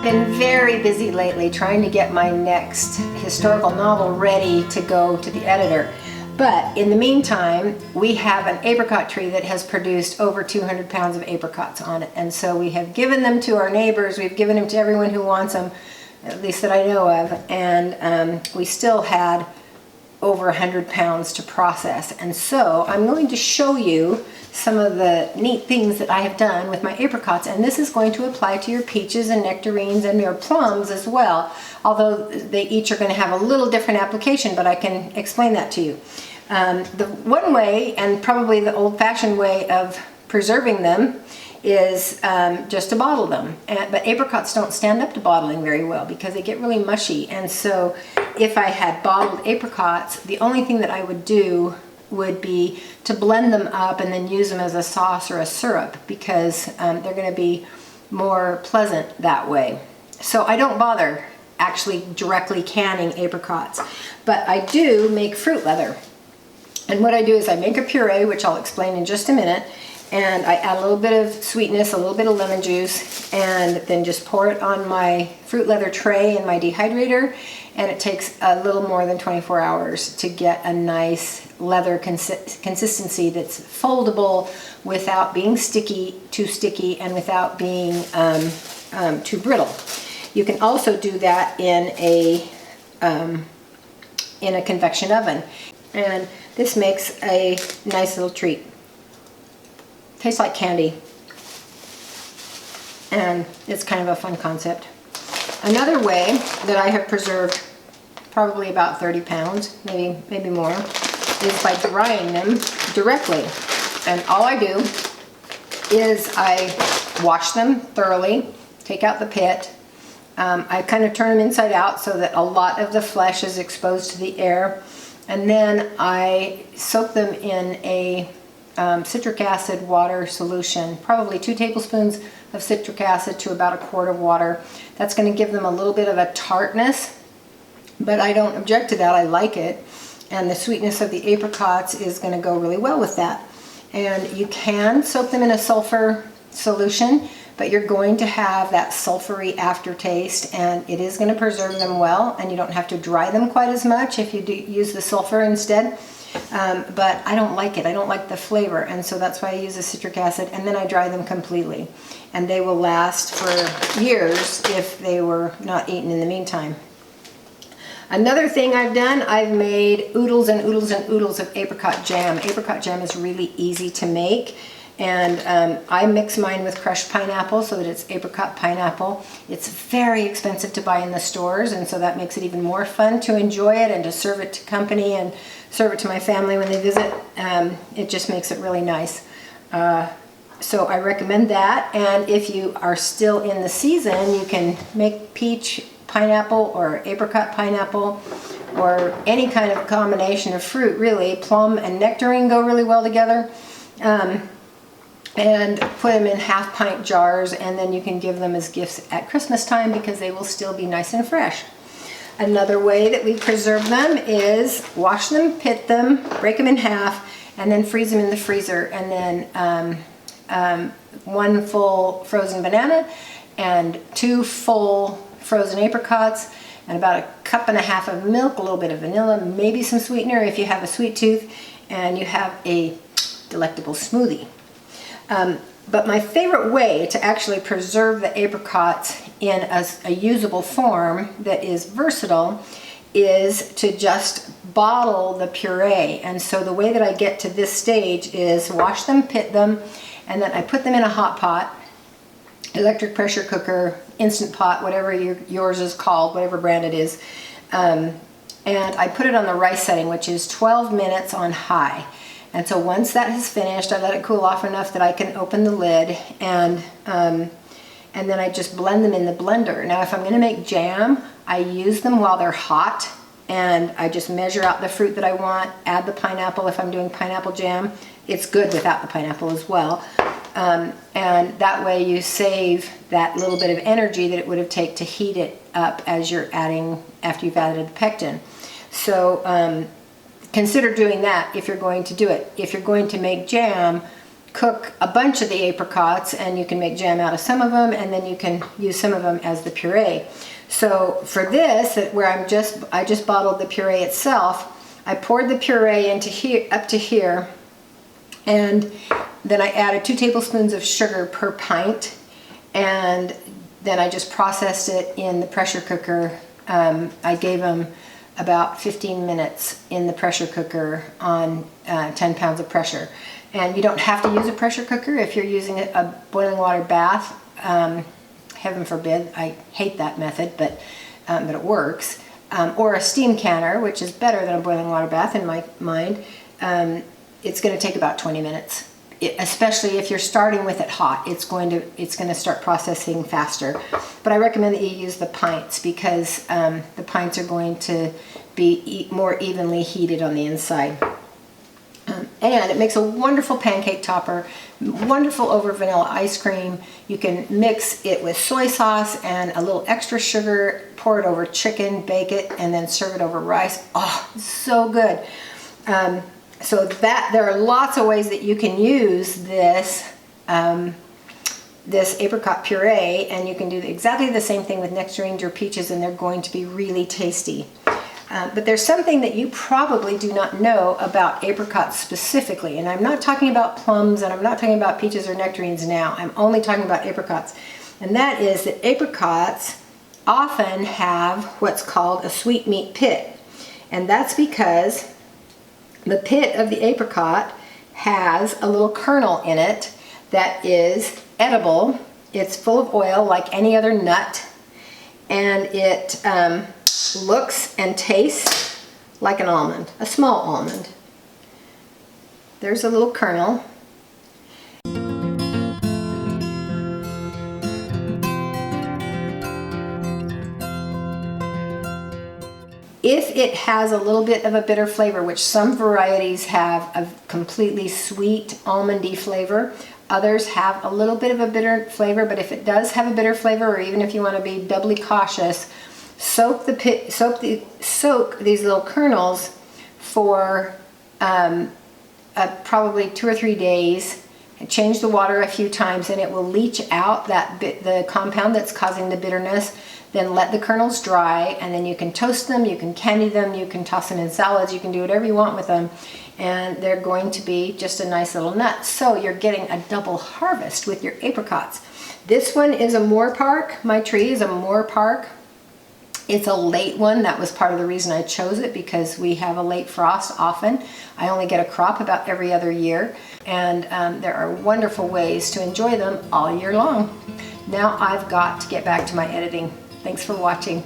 been very busy lately trying to get my next historical novel ready to go to the editor. But in the meantime, we have an apricot tree that has produced over 200 pounds of apricots on it. And so we have given them to our neighbors, we've given them to everyone who wants them, at least that I know of, and we still had over 100 pounds to process. And so I'm going to show you some of the neat things that I have done with my apricots, and this is going to apply to your peaches and nectarines and your plums as well, although they each are going to have a little different application, but I can explain that to you. The one way, and probably the old-fashioned way of preserving them, is just to bottle them. But apricots don't stand up to bottling very well because they get really mushy, and so if I had bottled apricots, the only thing that I would do would be to blend them up and then use them as a sauce or a syrup, because they're going to be more pleasant that way. So I don't bother actually directly canning apricots, but I do make fruit leather. And what I do is I make a puree, which I'll explain in just a minute, and I add a little bit of sweetness, a little bit of lemon juice, and then just pour it on my fruit leather tray in my dehydrator, and it takes a little more than 24 hours to get a nice leather consistency that's foldable without being too sticky, and without being too brittle. You can also do that in a convection oven, and this makes a nice little treat. Tastes like candy, and it's kind of a fun concept. Another way that I have preserved probably about 30 pounds, maybe more, is by drying them directly. And all I do is I wash them thoroughly, take out the pit. I kind of turn them inside out so that a lot of the flesh is exposed to the air. And then I soak them in a citric acid water solution, probably 2 tablespoons of citric acid to about 1 quart of water. That's going to give them a little bit of a tartness, but I don't object to that. I like it, and the sweetness of the apricots is going to go really well with that. And you can soak them in a sulfur solution, but you're going to have that sulfury aftertaste, and it is going to preserve them well, and you don't have to dry them quite as much if you do use the sulfur instead. But I don't like it. I don't like the flavor, and so that's why I use the citric acid, and then I dry them completely. And they will last for years if they were not eaten in the meantime. Another thing I've done, I've made oodles and oodles and oodles of apricot jam. Apricot jam is really easy to make, and I mix mine with crushed pineapple so that it's apricot pineapple. It's very expensive to buy in the stores, and so that makes it even more fun to enjoy it and to serve it to company and serve it to my family when they visit. It just makes it really nice. So I recommend that, and if you are still in the season, you can make peach pineapple or apricot pineapple, or any kind of combination of fruit, really. Plum and nectarine go really well together. And put them in half-pint jars, and then you can give them as gifts at Christmas time because they will still be nice and fresh. Another way that we preserve them is wash them, pit them, break them in half, and then freeze them in the freezer. And then 1 full frozen banana and 2 full frozen apricots, and about 1.5 cups of milk, a little bit of vanilla, maybe some sweetener if you have a sweet tooth, and you have a delectable smoothie. But my favorite way to actually preserve the apricots in a usable form that is versatile is to just bottle the puree. And so the way that I get to this stage is wash them, pit them, and then I put them in a hot pot, electric pressure cooker, instant pot, whatever yours is called, whatever brand it is. And I put it on the rice setting, which is 12 minutes on high. And so once that has finished, I let it cool off enough that I can open the lid, and then I just blend them in the blender. Now if I'm going to make jam, I use them while they're hot, and I just measure out the fruit that I want, add the pineapple if I'm doing pineapple jam. It's good without the pineapple as well. And that way you save that little bit of energy that it would have taken to heat it up as you're adding, after you've added the pectin. So consider doing that if you're going to do it. If you're going to make jam, cook a bunch of the apricots, and you can make jam out of some of them, and then you can use some of them as the puree. So for this, where I just bottled the puree itself, I poured the puree into here, up to here, and then I added 2 tablespoons of sugar per pint, and then I just processed it in the pressure cooker. I gave them about 15 minutes in the pressure cooker on 10 pounds of pressure. And you don't have to use a pressure cooker if you're using a boiling water bath. Heaven forbid, I hate that method, but it works. Or a steam canner, which is better than a boiling water bath in my mind. It's going to take about 20 minutes. Especially if you're starting with it hot, it's going to start processing faster. But I recommend that you use the pints, because the pints are going to be more evenly heated on the inside. And it makes a wonderful pancake topper, wonderful over vanilla ice cream. You can mix it with soy sauce and a little extra sugar, pour it over chicken, bake it, and then serve it over rice. Oh, so good. So there are lots of ways that you can use this this apricot puree, and you can do exactly the same thing with nectarines or peaches, and they're going to be really tasty. But there's something that you probably do not know about apricots specifically, and I'm not talking about plums, and I'm not talking about peaches or nectarines now. I'm only talking about apricots, and that is that apricots often have what's called a sweetmeat pit, and that's because the pit of the apricot has a little kernel in it that is edible. It's full of oil like any other nut, and it looks and tastes like an almond, a small almond. There's a little kernel. If it has a little bit of a bitter flavor, which some varieties have a completely sweet almondy flavor, others have a little bit of a bitter flavor, but if it does have a bitter flavor, or even if you want to be doubly cautious, soak these little kernels for probably 2 or 3 days, and change the water a few times, and it will leach out the compound that's causing the bitterness. Then let the kernels dry, and then you can toast them, you can candy them, you can toss them in salads, you can do whatever you want with them, and they're going to be just a nice little nut. So you're getting a double harvest with your apricots. This one is a moor park. My tree is a moor park. It's a late one. That was part of the reason I chose it, because we have a late frost often. I only get a crop about every other year, and there are wonderful ways to enjoy them all year long. Now I've got to get back to my editing. Thanks for watching.